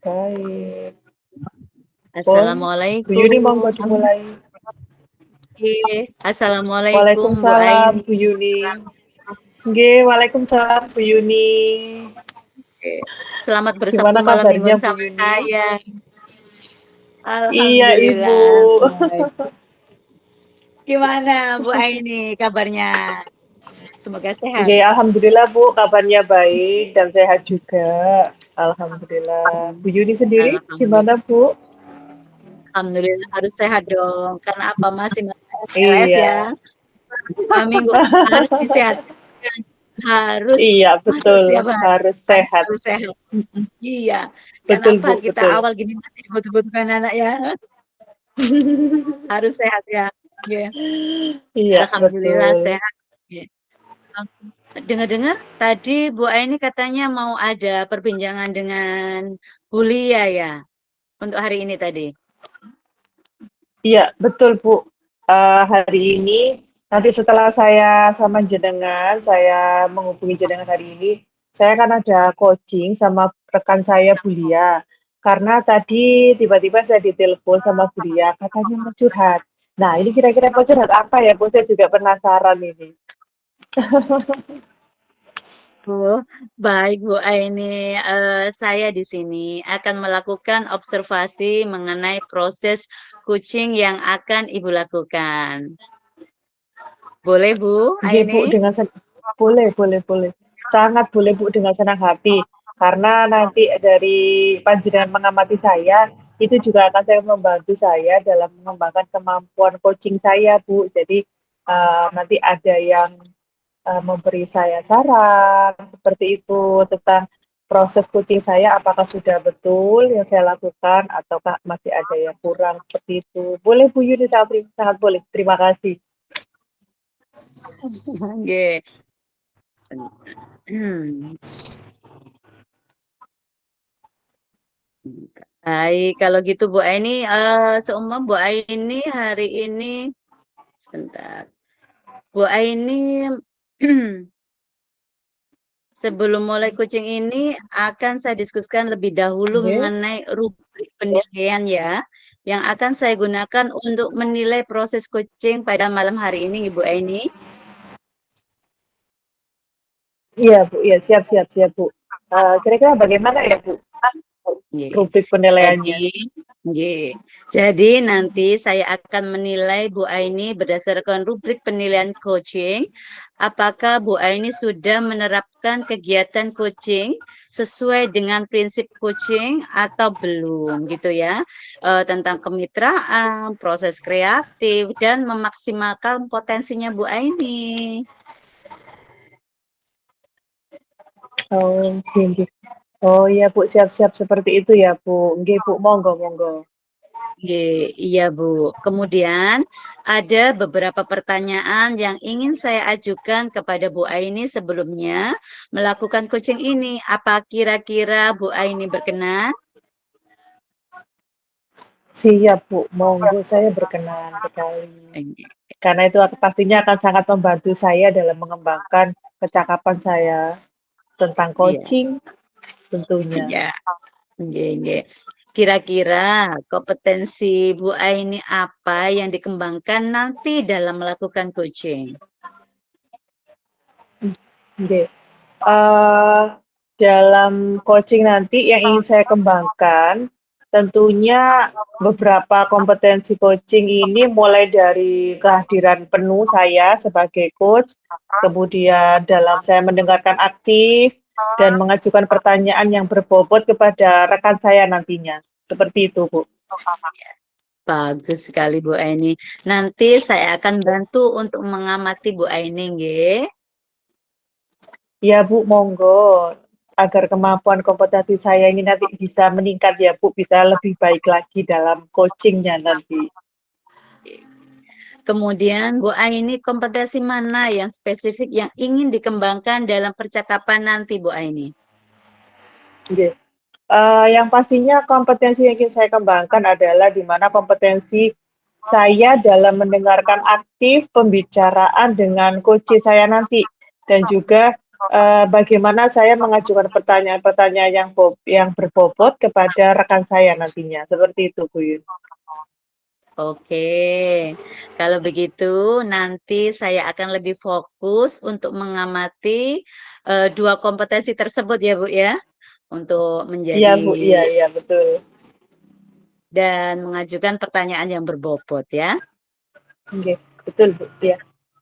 Baik. Pun, Bu Yuni monggo Assalamualaikum. dimulai. Assalamualaikum Bu Waalaikumsalam Bu Aini. Yuni. Nggih, waalaikumsalam Bu Yuni. Selamat bersabtu Gimana malam kabarnya mingguan Bu sama Yuni? saya. Iya Ibu. Alhamdulillah baik. Gimana Bu Aini kabarnya? Semoga sehat. Nggih, alhamdulillah Bu, kabarnya baik dan sehat juga. Alhamdulillah. Bu Yuni sendiri Alhamdulillah. gimana Bu? Alhamdulillah harus sehat dong. Karena apa masih LS ya. Iya. 2 minggu harus disehatkan. Harus Iya, masuk betul. setiap hari. Harus sehat. Harus sehat. Iya. Betul Kenapa Bu, kita betul. awal gini masih dibutuhkan anak ya? Harus sehat ya. Iya. Iya, Alhamdulillah betul. sehat. Iya. Dengar-dengar tadi Bu Aini katanya mau ada perbincangan dengan Bu Lia ya untuk hari ini tadi. Iya, betul Bu. Hari ini, nanti setelah saya sama jenengan, saya menghubungi jenengan hari ini, saya kan ada coaching sama rekan saya Bu Lia. Karena tadi tiba-tiba saya ditelepon sama Bu Lia, katanya mau curhat. Nah, ini kira-kira mau curhat apa ya Bu? Saya juga penasaran ini. Oh, baik Bu Aini. Saya di sini akan melakukan observasi mengenai proses coaching yang akan Ibu lakukan. Boleh Bu Nggih, Bu, Aini? dengan boleh, boleh, boleh. Sangat boleh, Bu, dengan senang hati. Karena nanti dari panjenengan mengamati saya, itu juga akan saya membantu saya dalam mengembangkan kemampuan coaching saya, Bu. Jadi nanti ada yang memberi saya saran seperti itu tentang proses coaching saya, apakah sudah betul yang saya lakukan ataukah masih ada yang kurang seperti itu. Boleh Bu Yuni, sangat, sangat boleh. Terima kasih. Oke. Baik, kalau gitu Bu Aini, seumpama Bu Aini hari ini, sebentar. Bu Aini, sebelum mulai coaching ini akan saya diskusikan lebih dahulu Oke. mengenai rubrik penilaian ya, yang akan saya gunakan untuk menilai proses coaching pada malam hari ini, Ibu Aini. Iya, Bu. Iya, siap, siap, siap, Bu. Kira-kira bagaimana ya, Bu, Nggih. rubrik penilaiannya? Jadi nggih. Jadi nanti saya akan menilai Bu Aini berdasarkan rubrik penilaian coaching, apakah Bu Aini sudah menerapkan kegiatan coaching sesuai dengan prinsip coaching atau belum gitu ya. Tentang kemitraan, proses kreatif dan memaksimalkan potensinya Bu Aini. Oh, nggih, nggih. Oh iya, Bu, siap-siap seperti itu ya, Bu. Nggih, Bu, monggo, monggo. Iya Bu. Kemudian ada beberapa pertanyaan yang ingin saya ajukan kepada Bu Aini sebelumnya melakukan coaching ini. Apa kira-kira Bu Aini berkenan? Siap, Bu. Monggo, saya berkenan sekali. Karena itu pastinya akan sangat membantu saya dalam mengembangkan kecakapan saya tentang Iya, coaching tentunya. iya. Nggih. Kira-kira kompetensi Bu Aini apa yang dikembangkan nanti dalam melakukan coaching? Nggih. Eh, dalam coaching nanti yang ingin saya kembangkan, tentunya beberapa kompetensi coaching ini mulai dari kehadiran penuh saya sebagai coach, kemudian dalam saya mendengarkan aktif dan mengajukan pertanyaan yang berbobot kepada rekan saya nantinya. Seperti itu, Bu. Bagus sekali Bu Aini. Nanti saya akan bantu untuk mengamati Bu Aini, nggih. Ya, Bu, monggo. Agar kemampuan kompetensi saya ini nanti bisa meningkat ya, Bu, bisa lebih baik lagi dalam coachingnya nanti. Kemudian Bu Aini kompetensi mana yang spesifik yang ingin dikembangkan dalam percakapan nanti Bu Aini? Oke. Yang pastinya kompetensi yang ingin saya kembangkan adalah di mana kompetensi saya dalam mendengarkan aktif pembicaraan dengan coach saya nanti dan juga bagaimana saya mengajukan pertanyaan-pertanyaan yang berbobot kepada rekan saya nantinya. Seperti itu, Bu Yun. Oke, kalau begitu nanti saya akan lebih fokus untuk mengamati dua kompetensi tersebut ya Bu ya, untuk Iya, menjadi Bu. Iya, iya, betul. dan mengajukan pertanyaan yang berbobot ya. Oke, betul, Bu. Iya.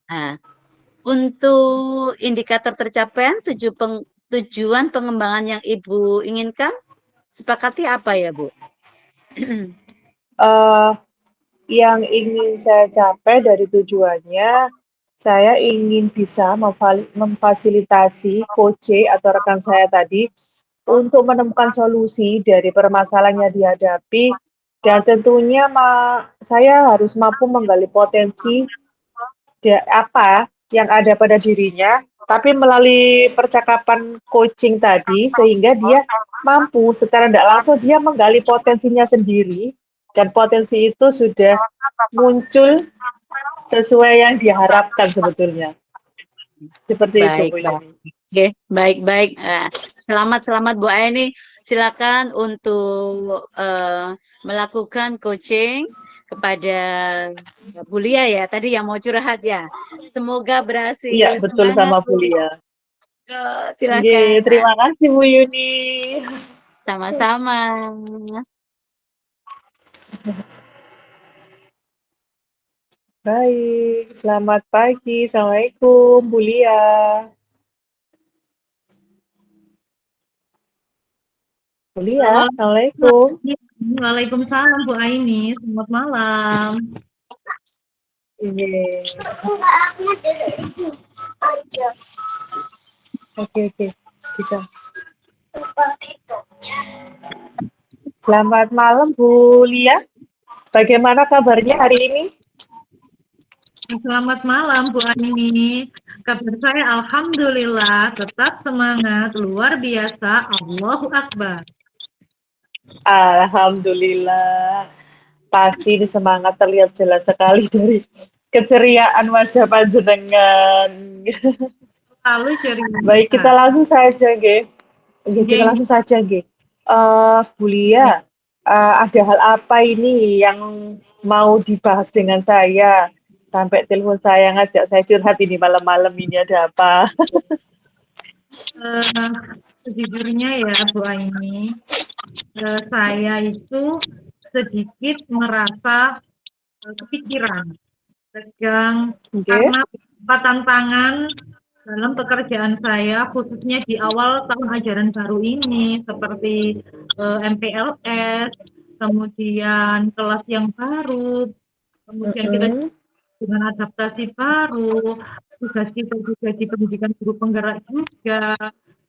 Nah, untuk indikator tercapaian tujuan pengembangan yang Ibu inginkan, sepakati apa ya Bu? Eh, yang ingin saya capai dari tujuannya, saya ingin bisa memfasilitasi coach atau rekan saya tadi untuk menemukan solusi dari permasalahan yang dihadapi dan tentunya saya harus mampu menggali potensi apa yang ada pada dirinya, tapi melalui percakapan coaching tadi sehingga dia mampu secara tidak langsung dia menggali potensinya sendiri dan potensi itu sudah muncul sesuai yang diharapkan sebetulnya. Seperti itu, Bu Baiklah. Yuni. Oke, baik-baik. Selamat Bu Aini. Silakan untuk melakukan coaching kepada Bu Lia ya. Tadi yang mau curhat ya. Semoga Iya, berhasil. betul Semangat sama Bu. Bu Lia. Oke, Silakan. terima kasih Bu Yuni. Sama-sama. Baik, selamat pagi. Assalamualaikum, Bu Lia. Bu Lia, Halo, Assalamualaikum. Waalaikumsalam Bu Aini, selamat malam. Iya. Oke, oke. Bisa. Selamat malam, Bu Lia. Bagaimana kabarnya hari ini? Selamat malam Bu Aini. Kabar saya alhamdulillah tetap semangat, luar biasa, Allahu Akbar. Alhamdulillah. Pasti ini semangat terlihat jelas sekali dari keceriaan wajah panjenengan. Lalu ceria. Baik, kita langsung saja, Ge. Oke, kita Nggih, langsung saja, Ge. Bu Lia, ada hal apa ini yang mau dibahas dengan saya? Sampai telepon saya ngajak saya curhat ini malam-malam ini ada apa? eh, sejujurnya ya Bu Aini, saya itu sedikit merasa kepikiran, tegang, Oke. karena tantangan dalam pekerjaan saya, khususnya di awal tahun ajaran baru ini, seperti MPLS, kemudian kelas yang baru, kemudian kita Mm-mm. dengan adaptasi baru, tugas kita juga di pendidikan guru penggerak juga,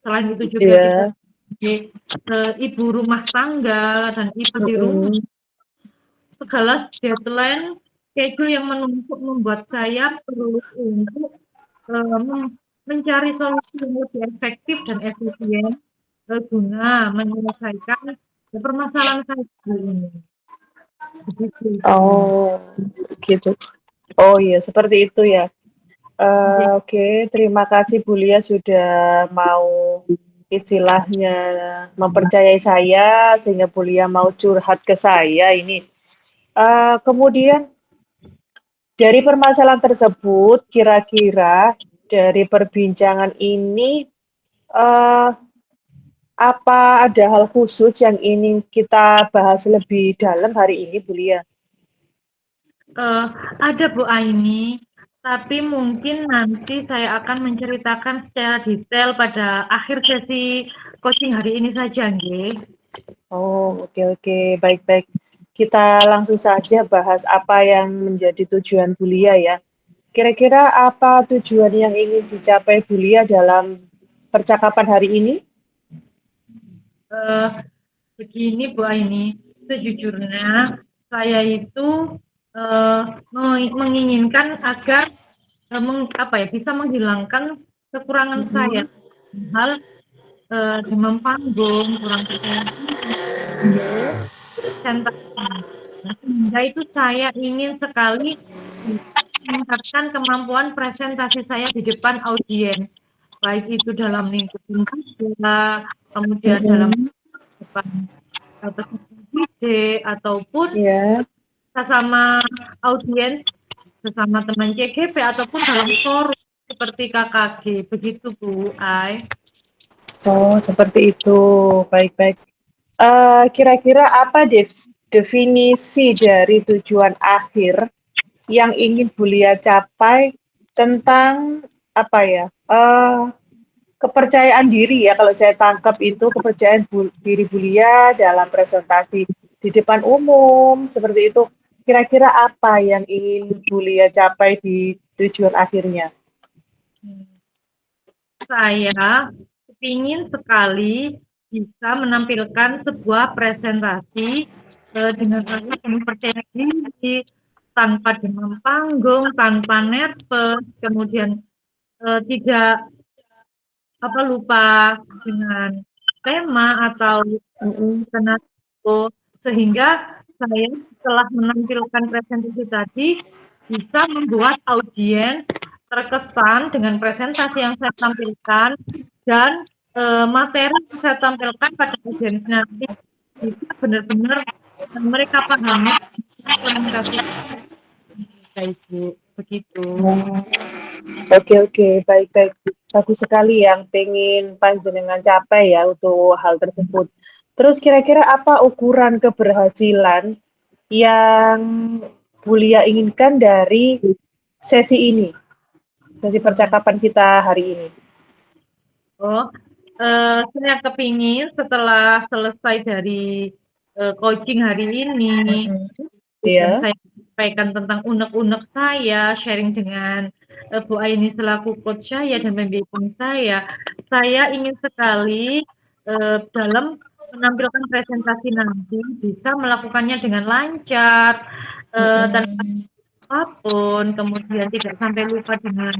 selain itu juga kita Iya. sebagai ibu rumah tangga dan ibu di rumah, Mm-mm. segala deadline, schedule yang menumpuk membuat saya perlu untuk mencari solusi yang lebih efektif dan efisien guna menyelesaikan permasalahan saya ini. Begitu, Oh, gitu. Oh iya, seperti itu ya. Oke, terima kasih Bu Lia sudah mau istilahnya mempercayai saya sehingga Bu Lia mau curhat ke saya ini. Kemudian dari permasalahan tersebut, kira-kira dari perbincangan ini eh, apa ada hal khusus yang ingin kita bahas lebih dalam hari ini, Bu Lia? Ada Bu Aini, tapi mungkin nanti saya akan menceritakan secara detail pada akhir sesi coaching hari ini saja, nggih. Oh, oke, oke, baik-baik. Kita langsung saja bahas apa yang menjadi tujuan Bulia ya. Kira-kira apa tujuan yang ingin dicapai Bulia dalam percakapan hari ini? Eh, Begini Bu Aini, sejujurnya saya itu menginginkan agar bisa menghilangkan kekurangan saya, Mhm. hal demam panggung, kurang percaya diri, presentasi. Nah, sehingga itu saya ingin sekali meningkatkan kemampuan presentasi saya di depan audiens. baik itu dalam lingkungan kerja, kemudian dalam depan peserta didik, ataupun Ya. sesama audiens, sesama teman CGP, ataupun dalam forum seperti KKG, begitu Bu Ai. Oh, seperti itu. Baik-baik. Kira-kira apa definisi dari tujuan akhir yang ingin Bulia capai tentang apa ya? Kepercayaan diri ya, kalau saya tangkap itu kepercayaan diri Bulia dalam presentasi di depan umum seperti itu. Kira-kira apa yang ingin Bulia capai di tujuan akhirnya? Saya ingin sekali bisa menampilkan sebuah presentasi dengan rasa penuh percaya diri, tanpa demam panggung, tanpa nervous, kemudian tidak lupa dengan tema atau skenario, sehingga saya setelah menampilkan presentasi tadi bisa membuat audiens terkesan dengan presentasi yang saya tampilkan, dan materi yang saya tampilkan pada audiens nanti bisa benar-benar mereka pahami komunikasi Ibu, begitu. Oke, baik-baik. Bagus sekali yang pengen panjenengan capai ya untuk hal tersebut. Terus kira-kira apa ukuran keberhasilan yang Bulia inginkan dari sesi ini? Sesi percakapan kita hari ini. Saya kepingin setelah selesai dari coaching hari ini, saya sampaikan tentang unek-unek saya, sharing dengan Bu Aini selaku coach saya dan pembimbing saya ingin sekali dalam menampilkan presentasi nanti bisa melakukannya dengan lancar, tanpa apapun, kemudian tidak sampai lupa dengan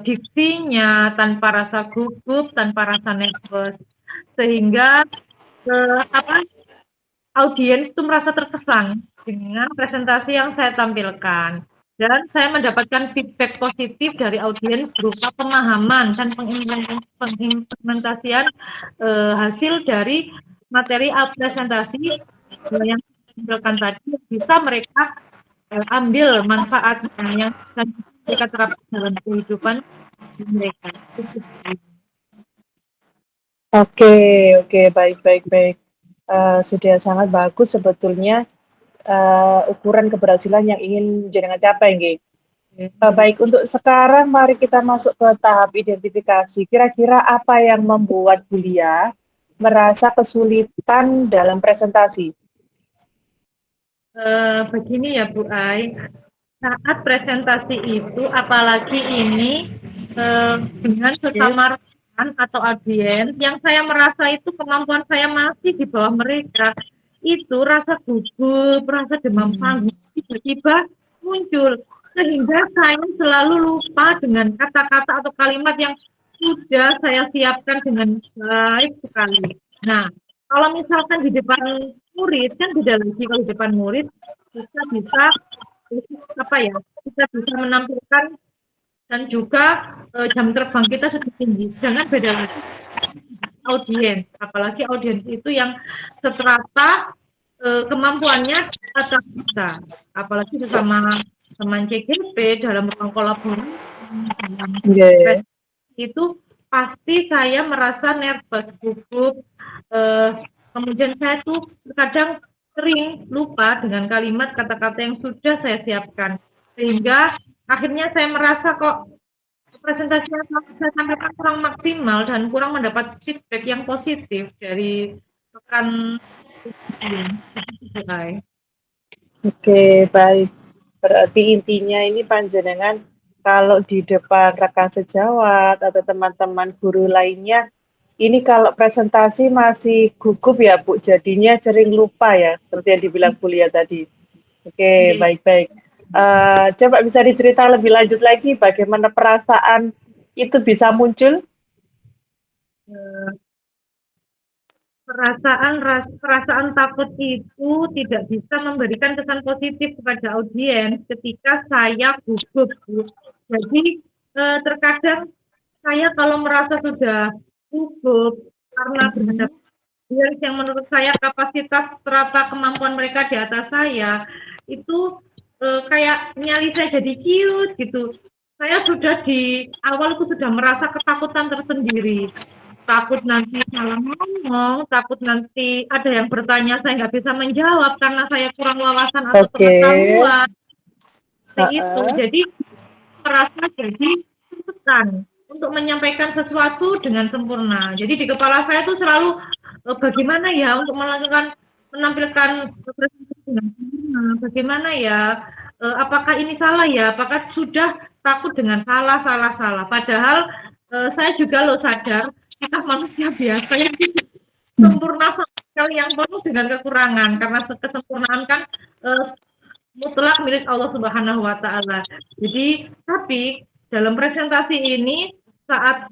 diksinya, tanpa rasa gugup, tanpa rasa nervous, sehingga audiens itu merasa terkesan dengan presentasi yang saya tampilkan, dan saya mendapatkan feedback positif dari audiens berupa pemahaman dan pengimplementasian hasil dari materi presentasi yang saya tampilkan tadi, bisa mereka ambil manfaatnya yang mereka terapkan dalam kehidupan mereka. Oke, baik. Sudah sangat bagus sebetulnya ukuran keberhasilan yang ingin jenengan capai, nggih. Baik, untuk sekarang mari kita masuk ke tahap identifikasi. Kira-kira apa yang membuat Bulia merasa kesulitan dalam presentasi? Begini ya Bu Ai, saat presentasi itu, apalagi ini dengan sesama rekan atau audiens yang saya merasa itu kemampuan saya masih di bawah mereka, itu rasa gugup, rasa demam panggung tiba-tiba muncul, sehingga saya selalu lupa dengan kata-kata atau kalimat yang sudah saya siapkan dengan baik sekali. Nah, kalau misalkan di depan murid, kan beda lagi. Kalau di depan murid kita bisa menampilkan, dan juga jam terbang kita sudah tinggi. Jangan beda lagi audiens, apalagi audiens itu yang seterata kemampuannya atas kita, apalagi sesama teman CGP dalam ruang kolaborasi. Itu pasti saya merasa nervous, gugup, kemudian saya tuh kadang sering lupa dengan kalimat kata-kata yang sudah saya siapkan, sehingga akhirnya saya merasa kok presentasi yang saya sampaikan kurang maksimal dan kurang mendapat feedback yang positif dari rekan. Oke, baik. Berarti intinya ini panjenengan kalau di depan rekan sejawat atau teman-teman guru lainnya, ini kalau presentasi masih gugup ya Bu, jadinya sering lupa ya, seperti yang dibilang Bulia tadi. Oke, baik. Coba bisa dicerita lebih lanjut lagi bagaimana perasaan itu bisa muncul? Perasaan takut itu tidak bisa memberikan kesan positif kepada audiens ketika saya gugup. Jadi terkadang saya kalau merasa sudah cukup karena berhadapan yang menurut saya kapasitas serata kemampuan mereka di atas saya itu kayak nyali saya jadi ciut gitu. Saya sudah di awal itu sudah merasa ketakutan tersendiri. Takut nanti salah ngomong, takut nanti ada yang bertanya saya nggak bisa menjawab karena saya kurang wawasan atau Oke. pengetahuan. Seperti itu. Ha-ha. Jadi merasa jadi tertekan untuk menyampaikan sesuatu dengan sempurna. Jadi di kepala saya tuh selalu bagaimana ya untuk menampilkan presentasi dengan sempurna, bagaimana ya, apakah ini salah ya, apakah sudah takut dengan salah. Padahal saya juga loh sadar kita manusia biasa yang tidak sempurna sama sekali, yang penuh dengan kekurangan karena kesempurnaan kan mutlak milik Allah Subhanahu wa taala. Jadi, tapi dalam presentasi ini saat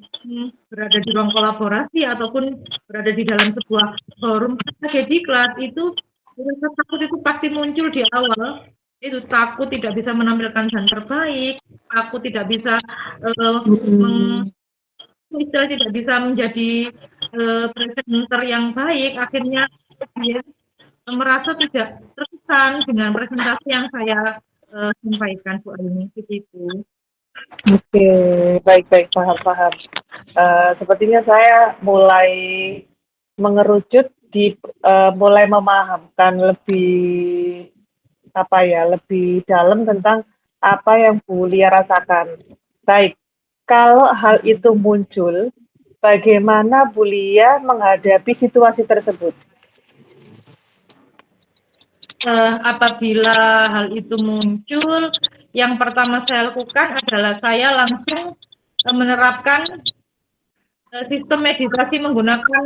berada di ruang kolaborasi ataupun berada di dalam sebuah forum diklat itu rasa takut itu pasti muncul di awal. Itu takut tidak bisa menampilkan yang terbaik, takut tidak bisa tidak bisa menjadi presenter yang baik, akhirnya dia merasa tidak terkesan dengan presentasi yang saya sampaikan Bu Aini, begitu. Oke, baik, paham. Sepertinya saya mulai mengerucut mulai memahamkan lebih lebih dalam tentang apa yang Bu Lia rasakan. Baik, kalau hal itu muncul, bagaimana Bu Lia menghadapi situasi tersebut? Apabila hal itu muncul, yang pertama saya lakukan adalah saya langsung menerapkan sistem meditasi menggunakan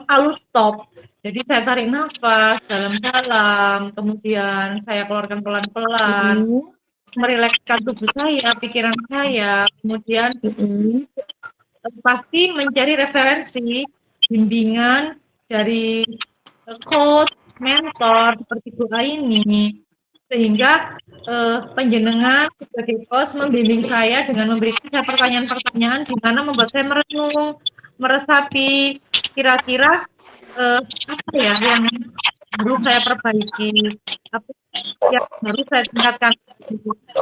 halus stop. Jadi saya tarik nafas dalam-dalam, kemudian saya keluarkan pelan-pelan, merilekskan tubuh saya, pikiran saya, kemudian pasti mencari referensi, bimbingan dari coach, mentor seperti Bu Aini, sehingga penjenengan sebagai coach membimbing saya dengan memberikan saya pertanyaan-pertanyaan di mana membuat saya merenung, meresapi kira-kira apa ya yang harus saya perbaiki, apa yang harus saya tingkatkan,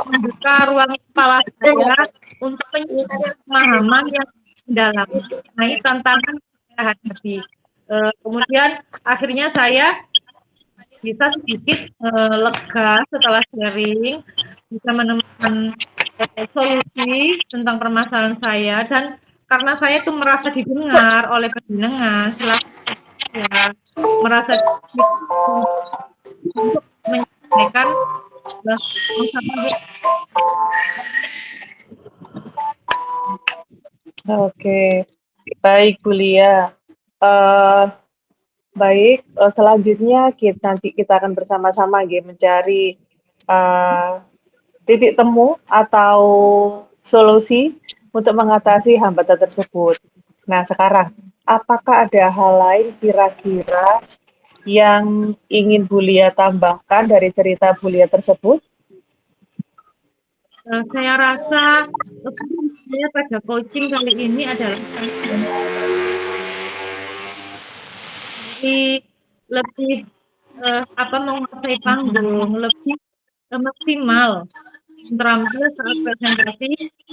membuka ruang kepala saya untuk mencari pemahaman yang mendalam mengenai tantangan yang saya hadapi. Kemudian akhirnya saya bisa sedikit lega setelah sharing, bisa menemukan solusi tentang permasalahan saya, dan karena saya itu merasa didengar oleh pendengar, saya merasa untuk menyampaikan Oke, baik Bu Lia. Baik, selanjutnya nanti kita akan bersama-sama mencari titik temu atau solusi untuk mengatasi hambatan tersebut. Nah, sekarang, apakah ada hal lain kira-kira yang ingin Bu Lia tambahkan dari cerita Bu Lia tersebut? Saya rasa saya pada coaching kali ini adalah lebih menguasai panggung, lebih maksimal terampil saat presentasi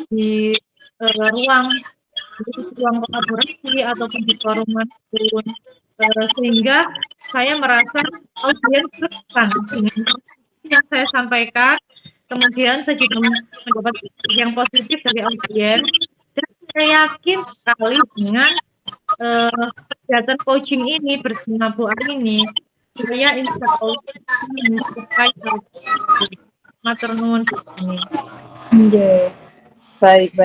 di ruang kolaborasi ataupun di forum manapun, sehingga saya merasa audiens terkesan dengan yang saya sampaikan, kemudian saya juga mendapat yang positif dari audiens, dan saya yakin sekali dengan kegiatan coaching ini bersama Bu Aini, saya insya Allah menyukai matur nuwun ini. Baik.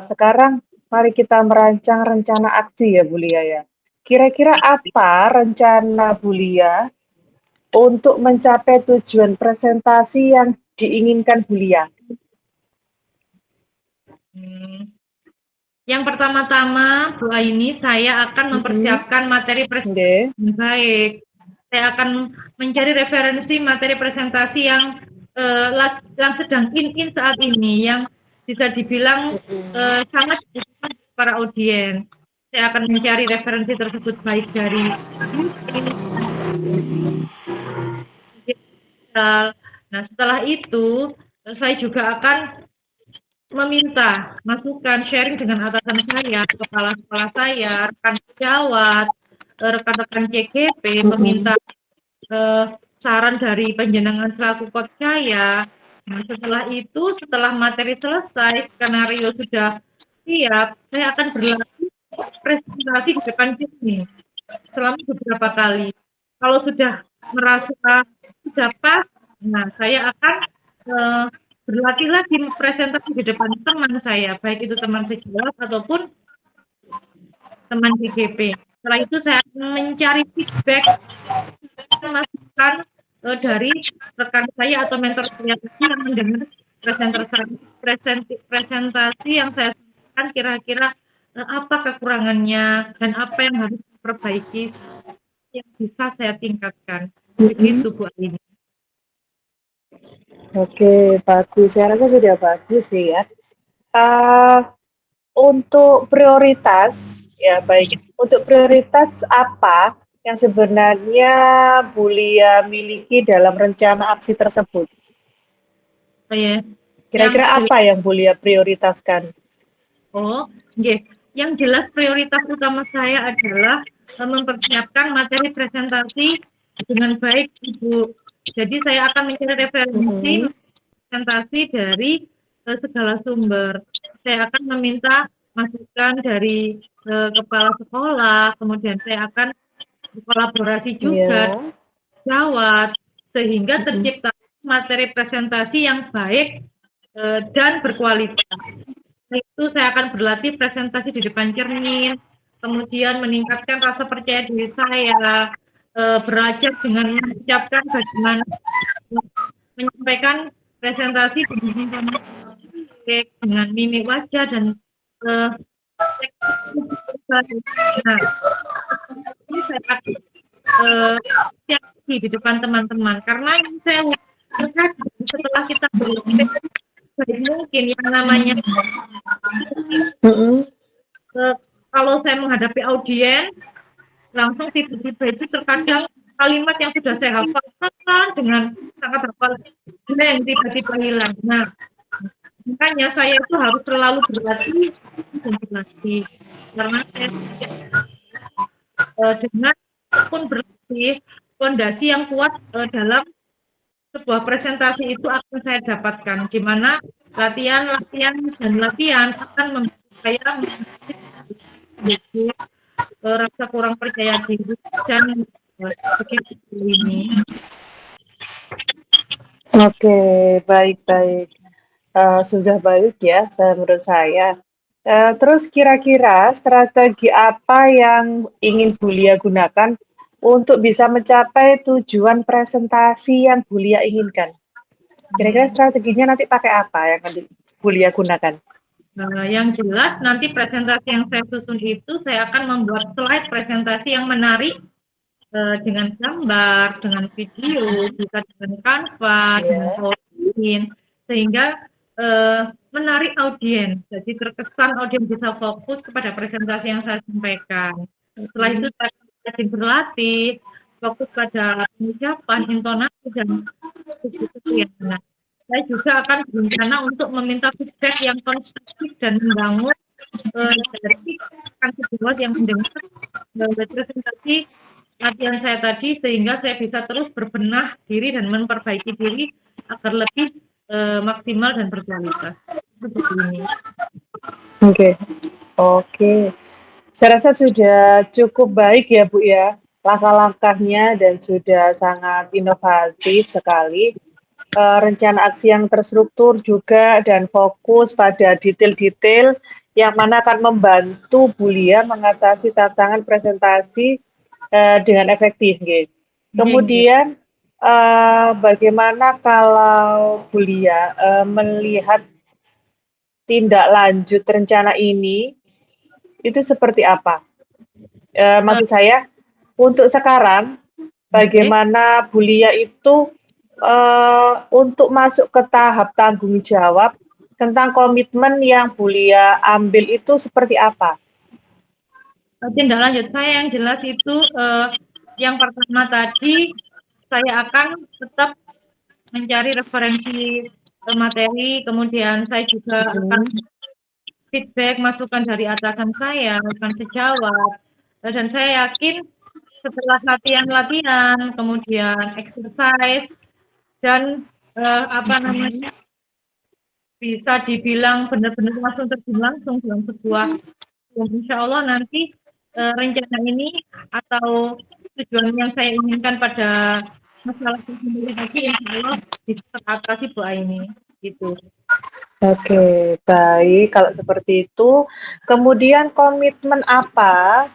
Sekarang mari kita merancang rencana aksi ya Bu Lia ya. Kira-kira apa rencana Bu Lia untuk mencapai tujuan presentasi yang diinginkan Bu Lia? Yang pertama-tama, Bu Aini, saya akan mempersiapkan materi presentasi yang baik. Saya akan mencari referensi materi presentasi yang sedang in saat ini, yang bisa dibilang sangat dibutuhkan para audiens. Saya akan mencari referensi tersebut baik dari digital. Nah, setelah itu saya juga akan meminta masukan sharing dengan atasan saya, kepala sekolah saya, rekan sejawat, rekan-rekan CGP, meminta saran dari panjenengan selaku coach saya. Nah, setelah itu, setelah materi selesai, skenario sudah siap, saya akan berlatih presentasi di depan cermin selama beberapa kali. Kalau sudah merasa sudah pas, nah saya akan berlatih lagi presentasi di depan teman saya, baik itu teman sejawat ataupun teman CGP. Setelah itu saya akan mencari feedback, masukan dari rekan saya atau mentor saya yang mendengar presentasi yang saya sampaikan, kira-kira apa kekurangannya dan apa yang harus diperbaiki yang bisa saya tingkatkan. Begitu Bu Aini. Oke, bagus. Saya rasa sudah bagus sih ya. Untuk prioritas, ya baik. Untuk prioritas apa yang sebenarnya Bu Lia miliki dalam rencana aksi tersebut? Kira-kira apa yang Bu Lia prioritaskan? Oh, okay. Yang jelas prioritas utama saya adalah mempersiapkan materi presentasi dengan baik, Ibu. Jadi saya akan mencari referensi presentasi dari segala sumber. Saya akan meminta masukan dari kepala sekolah, kemudian saya akan berkolaborasi juga sejawat, sehingga tercipta materi presentasi yang baik dan berkualitas. Itu saya akan berlatih presentasi di depan cermin, kemudian meningkatkan rasa percaya diri saya, belajar dengan mengucapkan bagaimana menyampaikan presentasi dengan mimik wajah dan nah, ini saya akan di depan teman-teman, karena yang saya lihat setelah kita berlatih baik mungkin yang namanya kalau saya menghadapi audiens langsung tiba-tiba itu terkadang kalimat yang sudah saya hafalkan dengan sangat hafal yang tiba-tiba hilang. Nah, makanya saya itu harus selalu berlatih karena saya dengan pun berlatih fondasi yang kuat dalam sebuah presentasi itu akan saya dapatkan, di mana latihan akan membuat saya memiliki rasa kurang percaya diri dan begitu ini. Oke, baik-baik. Sudah baik ya, menurut saya. Terus kira-kira strategi apa yang ingin Bu Lia gunakan untuk bisa mencapai tujuan presentasi yang Bu Lia inginkan? Kira-kira strateginya nanti pakai apa yang nanti Bu Lia gunakan? Yang jelas nanti presentasi yang saya susun itu saya akan membuat slide presentasi yang menarik dengan gambar, dengan video, bisa dengan Canva, dengan PowerPoint, sehingga menarik audiens. Jadi terkesan audiens bisa fokus kepada presentasi yang saya sampaikan. Setelah itu saya akan berlatih, fokus pada pengucapan, intonasi, dan nah, saya juga akan berencana untuk meminta feedback yang konstruktif dan membangun dari kandidat yang mendengar presentasi latihan saya tadi, sehingga saya bisa terus berbenah diri dan memperbaiki diri agar lebih maksimal dan berkualitas. Seperti ini. Oke. Saya rasa sudah cukup baik ya Bu ya, langkah-langkahnya, dan sudah sangat inovatif sekali. Rencana aksi yang terstruktur juga dan fokus pada detail-detail yang mana akan membantu Bu Lia mengatasi tantangan presentasi dengan efektif. Kemudian bagaimana kalau Bu Lia melihat tindak lanjut rencana ini itu seperti apa? Maksud saya untuk sekarang bagaimana Bu Lia itu untuk masuk ke tahap tanggung jawab tentang komitmen yang Bu Lia ambil itu seperti apa? Tindak lanjut saya yang jelas itu yang pertama tadi saya akan tetap mencari referensi materi, kemudian saya juga akan feedback masukan dari atasan saya, akan sejawat, dan saya yakin setelah latihan-latihan, kemudian exercise dan apa namanya bisa dibilang benar-benar langsung terjun langsung dalam sebuah insya Allah nanti rencana ini atau tujuan yang saya inginkan pada masalah sendiri tadi insya Allah bisa teratasi Bu Aini gitu. Oke, baik. Kalau seperti itu, kemudian komitmen apa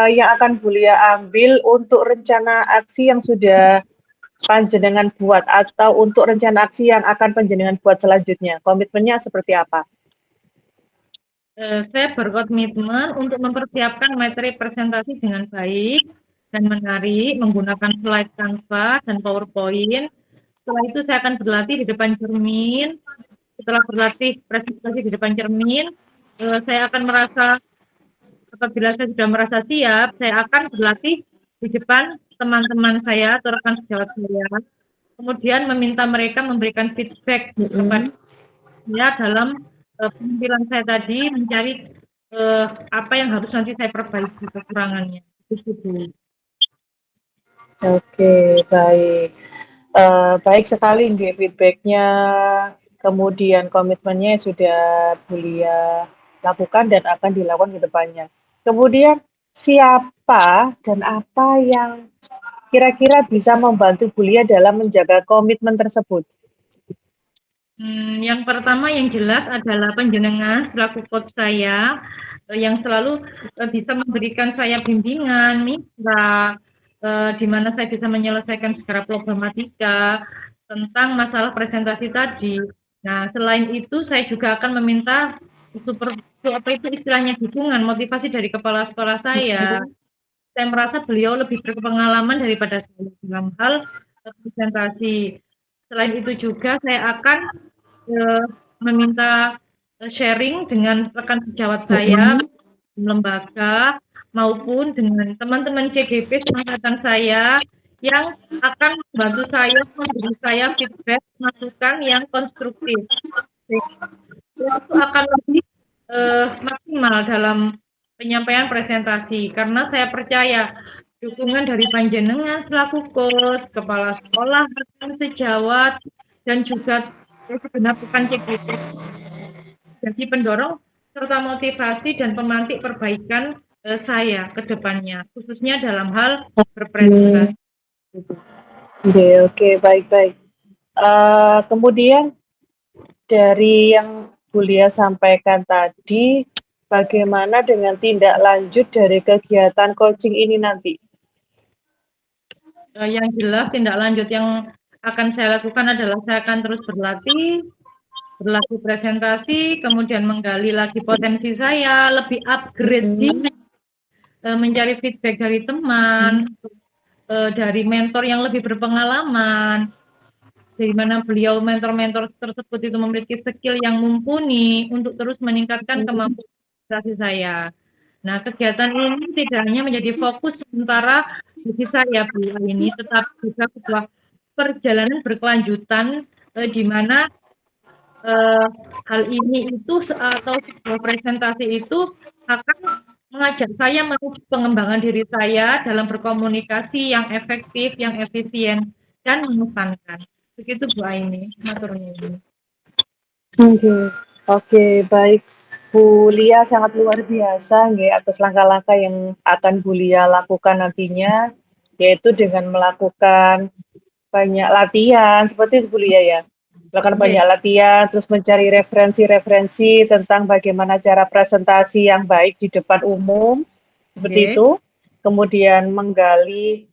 yang akan Bu Lia ambil untuk rencana aksi yang sudah panjenengan buat atau untuk rencana aksi yang akan panjenengan buat selanjutnya? Komitmennya seperti apa? Saya berkomitmen untuk mempersiapkan materi presentasi dengan baik dan menarik menggunakan slide Canva dan PowerPoint. Setelah itu saya akan berlatih di depan cermin. Setelah berlatih presentasi di depan cermin, saya akan merasa apabila saya sudah merasa siap, saya akan berlatih di depan teman-teman saya atau rekan sejawat saya. Kemudian meminta mereka memberikan feedback kepada saya dalam penampilan saya tadi, mencari apa yang harus nanti saya perbaiki kekurangannya. Itu dulu. Oke, baik. Baik sekali nggih feedback-nya, kemudian komitmennya sudah Bu Lia lakukan dan akan dilakukan ke depannya. Kemudian siapa dan apa yang kira-kira bisa membantu Bu Lia dalam menjaga komitmen tersebut? Yang pertama yang jelas adalah panjenengan selaku coach saya yang selalu bisa memberikan saya bimbingan, mitra, di mana saya bisa menyelesaikan secara programatika tentang masalah presentasi tadi. Nah, selain itu saya juga akan meminta apa itu istilahnya dukungan, motivasi dari kepala sekolah saya. Saya merasa beliau lebih berpengalaman daripada saya dalam hal presentasi. Selain itu juga saya akan meminta sharing dengan rekan sejawat saya, lembaga, maupun dengan teman-teman CGP seangkatan saya yang akan membantu saya memberi saya feedback, masukan yang konstruktif. Itu akan lebih maksimal dalam penyampaian presentasi karena saya percaya dukungan dari panjenengan selaku coach, kepala sekolah, rekan sejawat, dan juga segenap rekan CGP jadi pendorong serta motivasi dan pemantik perbaikan saya ke depannya, khususnya dalam hal berpresentasi. Oke, baik-baik. Kemudian dari yang Bu Lia sampaikan tadi, bagaimana dengan tindak lanjut dari kegiatan coaching ini nanti? Yang jelas tindak lanjut yang akan saya lakukan adalah saya akan terus berlatih presentasi, kemudian menggali lagi potensi saya, lebih upgrade mencari feedback dari teman, dari mentor yang lebih berpengalaman, di mana beliau mentor-mentor tersebut itu memiliki skill yang mumpuni untuk terus meningkatkan kemampuan saya. Nah, kegiatan ini tidak hanya menjadi fokus sementara bagi saya Bu ini, tetapi juga sebuah perjalanan berkelanjutan di mana hal ini itu atau sebuah presentasi itu akan mengajak saya menuju pengembangan diri saya dalam berkomunikasi yang efektif, yang efisien, dan mengesankan. Begitu Bu Aini, maturnya ini. Oke, baik. Bu Lia sangat luar biasa nggih atas langkah-langkah yang akan Bu Lia lakukan nantinya, yaitu dengan melakukan banyak latihan, seperti itu Bu Lia ya. Melakukan banyak latihan, terus mencari referensi-referensi tentang bagaimana cara presentasi yang baik di depan umum, seperti itu. Kemudian menggali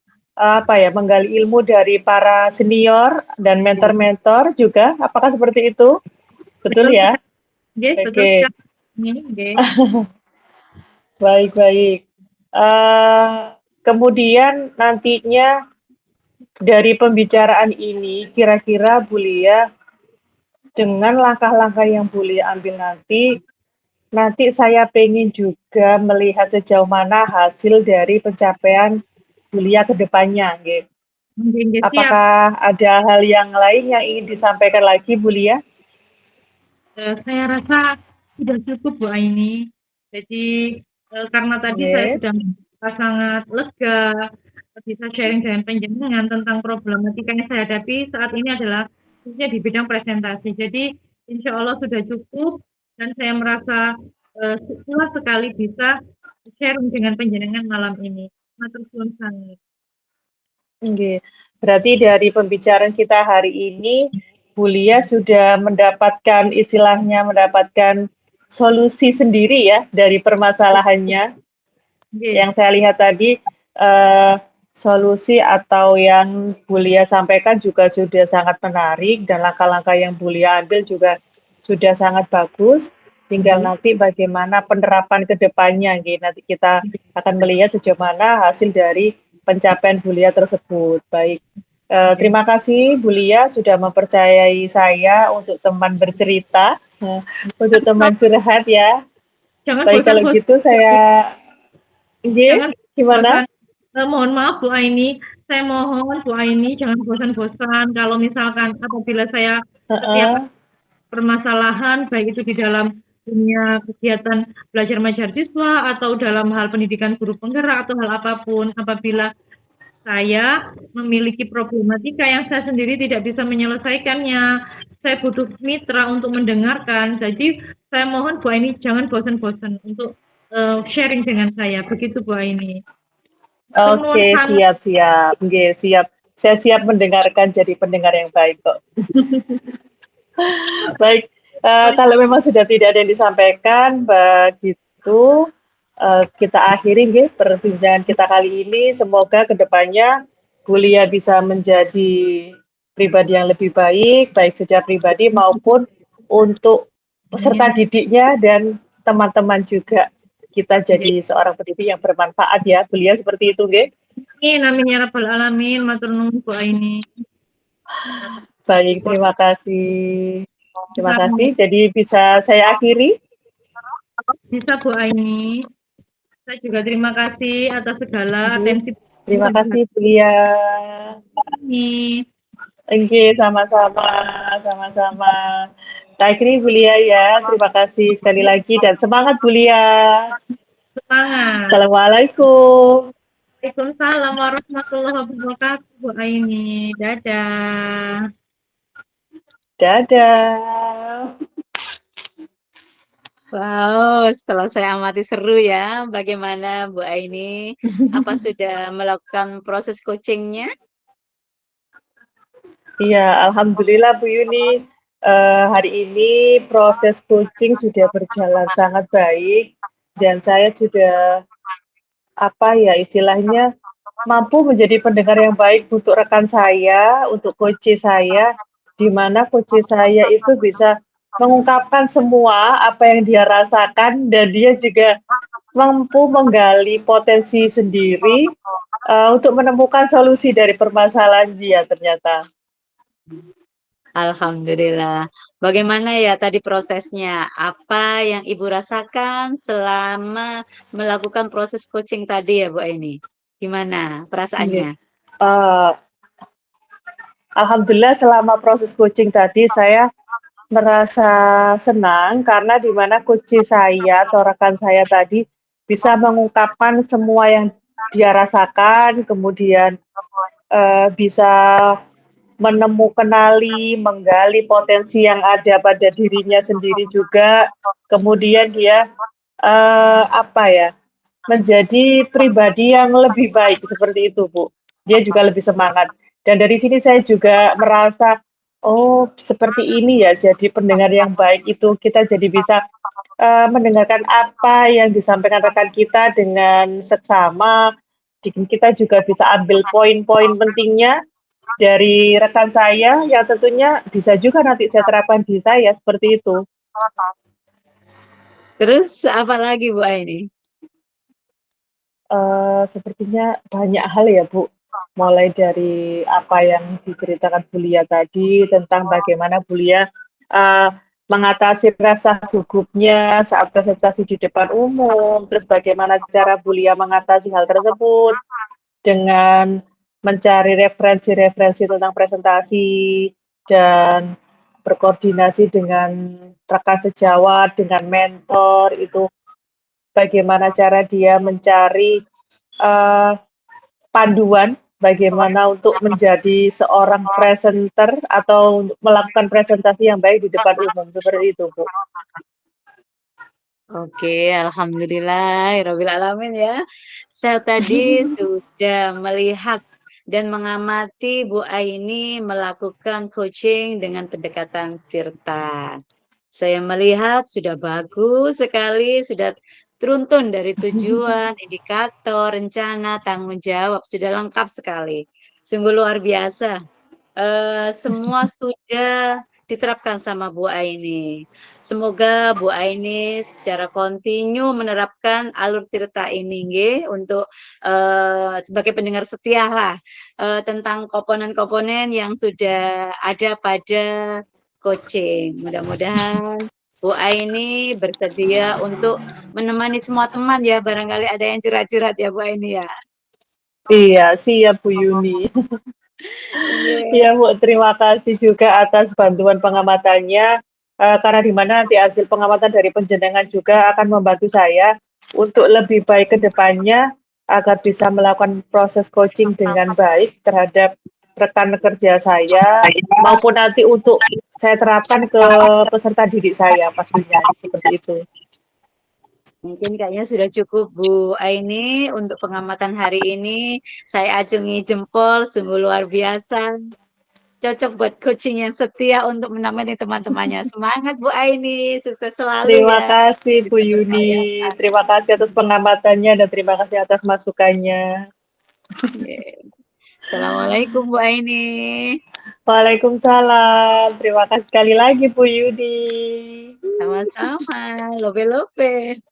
menggali ilmu dari para senior dan mentor-mentor juga. Apakah seperti itu? Betul ya? Oke. Baik-baik. Kemudian nantinya dari pembicaraan ini, kira-kira Bu Lia dengan langkah-langkah yang boleh ambil nanti saya pengen juga melihat sejauh mana hasil dari pencapaian kuliah ke depannya, nggih. Nggih, siap. Apakah ada hal yang lain yang ingin disampaikan lagi, Bu Lia? Saya rasa sudah cukup Bu Aini. Jadi karena tadi saya Nggih. sudah sangat lega bisa sharing dengan panjenengan tentang problematika yang saya hadapi saat ini adalah khususnya di bidang presentasi. Jadi insya Allah sudah cukup dan saya merasa puas sekali bisa sharing dengan panjenengan malam ini. Matur suwun sangat. Nggih. Berarti dari pembicaraan kita hari ini, Bu Lia sudah mendapatkan solusi sendiri ya dari permasalahannya. Nggih. Yang saya lihat tadi solusi atau yang Bu Lia sampaikan juga sudah sangat menarik dan langkah-langkah yang Bu Lia ambil juga sudah sangat bagus. Tinggal nanti bagaimana penerapan ke depannya. Nanti kita akan melihat sejauh mana hasil dari pencapaian Bu Lia tersebut. Baik. Terima kasih Bu Lia sudah mempercayai saya untuk teman bercerita, untuk teman curhat ya. Jangan Baik kalau bosan-bosan. gitu saya Jangan gimana? mohon maaf Bu Aini, saya mohon Bu Aini jangan bosan-bosan kalau misalkan apabila saya setiap permasalahan baik itu di dalam dunia kegiatan belajar mengajar siswa atau dalam hal pendidikan guru penggerak atau hal apapun, apabila saya memiliki problematika yang saya sendiri tidak bisa menyelesaikannya, saya butuh mitra untuk mendengarkan. Jadi saya mohon Bu Aini jangan bosan-bosan untuk sharing dengan saya. Begitu Bu Aini. Oke, siap. Nggih, siap. Saya siap mendengarkan jadi pendengar yang baik kok. Baik, kalau memang sudah tidak ada yang disampaikan, begitu kita akhiri nggih perbincangan kita kali ini. Semoga kedepannya kuliah bisa menjadi pribadi yang lebih baik, baik secara pribadi maupun untuk peserta didiknya dan teman-teman juga. Kita jadi seorang pendidik yang bermanfaat ya, kuliah seperti itu nggih. Amin ya rabbal alamin, matur nuwun Bu Aini. Baik, terima kasih. Terima kasih. Jadi bisa saya akhiri? Bisa Bu Aini. Saya juga terima kasih atas segala atensi. Terima kasih Bu Lia. Oke, sama-sama. Saya akhiri Bu Lia ya. Terima kasih sekali lagi dan semangat Bu Lia. Semangat. Assalamualaikum. Waalaikumsalam warahmatullahi wabarakatuh Bu Aini. Dadah. Dadah. Wow, setelah saya amati seru ya, bagaimana Bu Aini? Apa sudah melakukan proses coachingnya? Iya, alhamdulillah Bu Yuni. Hari ini proses coaching sudah berjalan sangat baik dan saya sudah istilahnya mampu menjadi pendengar yang baik untuk rekan saya, untuk coach saya, di mana coach saya itu bisa mengungkapkan semua apa yang dia rasakan dan dia juga mampu menggali potensi sendiri untuk menemukan solusi dari permasalahan dia ternyata. Alhamdulillah. Bagaimana ya tadi prosesnya? Apa yang Ibu rasakan selama melakukan proses coaching tadi ya Bu Aini? Gimana perasaannya? Alhamdulillah selama proses coaching tadi saya merasa senang karena di mana coach saya atau rekan saya tadi bisa mengungkapkan semua yang dia rasakan, kemudian bisa kenali, menggali potensi yang ada pada dirinya sendiri juga, kemudian dia menjadi pribadi yang lebih baik seperti itu Bu. Dia juga lebih semangat. Dan dari sini saya juga merasa, oh seperti ini ya, jadi pendengar yang baik itu kita jadi bisa mendengarkan apa yang disampaikan rekan kita dengan seksama. Kita juga bisa ambil poin-poin pentingnya dari rekan saya yang tentunya bisa juga nanti saya terapkan di saya seperti itu. Terus apa lagi Bu Aini? Sepertinya banyak hal ya Bu. Mulai dari apa yang diceritakan Bu Lia tadi tentang bagaimana Bu Lia uh, mengatasi rasa gugupnya saat presentasi di depan umum, terus bagaimana cara Bu Lia mengatasi hal tersebut dengan mencari referensi-referensi tentang presentasi dan berkoordinasi dengan rekan sejawat, dengan mentor, itu bagaimana cara dia mencari uh, panduan bagaimana untuk menjadi seorang presenter atau melakukan presentasi yang baik di depan umum, seperti itu, Bu. Oke, alhamdulillah, Rabbil Alamin ya. Saya tadi sudah melihat dan mengamati Bu Aini melakukan coaching dengan pendekatan Tirta. Saya melihat sudah bagus sekali, sudah teruntun dari tujuan, indikator, rencana, tanggung jawab, sudah lengkap sekali. Sungguh luar biasa. Semua sudah diterapkan sama Bu Aini. Semoga Bu Aini secara kontinu menerapkan alur tirta ini nggih, untuk sebagai pendengar setia lah tentang komponen-komponen yang sudah ada pada coaching. Mudah-mudahan Bu Aini bersedia untuk menemani semua teman ya, barangkali ada yang curhat-curhat ya Bu Aini ya. Iya, siap Bu Yuni. Iya Bu, terima kasih juga atas bantuan pengamatannya, karena di mana nanti hasil pengamatan dari penjenengan juga akan membantu saya untuk lebih baik ke depannya agar bisa melakukan proses coaching dengan baik terhadap rekan kerja saya maupun nanti untuk saya terapkan ke peserta didik saya pastinya seperti itu. Mungkin kayaknya sudah cukup Bu Aini untuk pengamatan hari ini. Saya acungi jempol, sungguh luar biasa. Cocok buat coaching yang setia untuk menemani teman-temannya. Semangat Bu Aini, sukses selalu Terima ya. kasih Bu Bisa Yuni, berkarya. terima kasih atas pengamatannya dan terima kasih atas masukannya. Yeah. Assalamualaikum Bu Aini. Waalaikumsalam. Terima kasih sekali lagi Bu Yudi. Sama-sama. Lope-lope.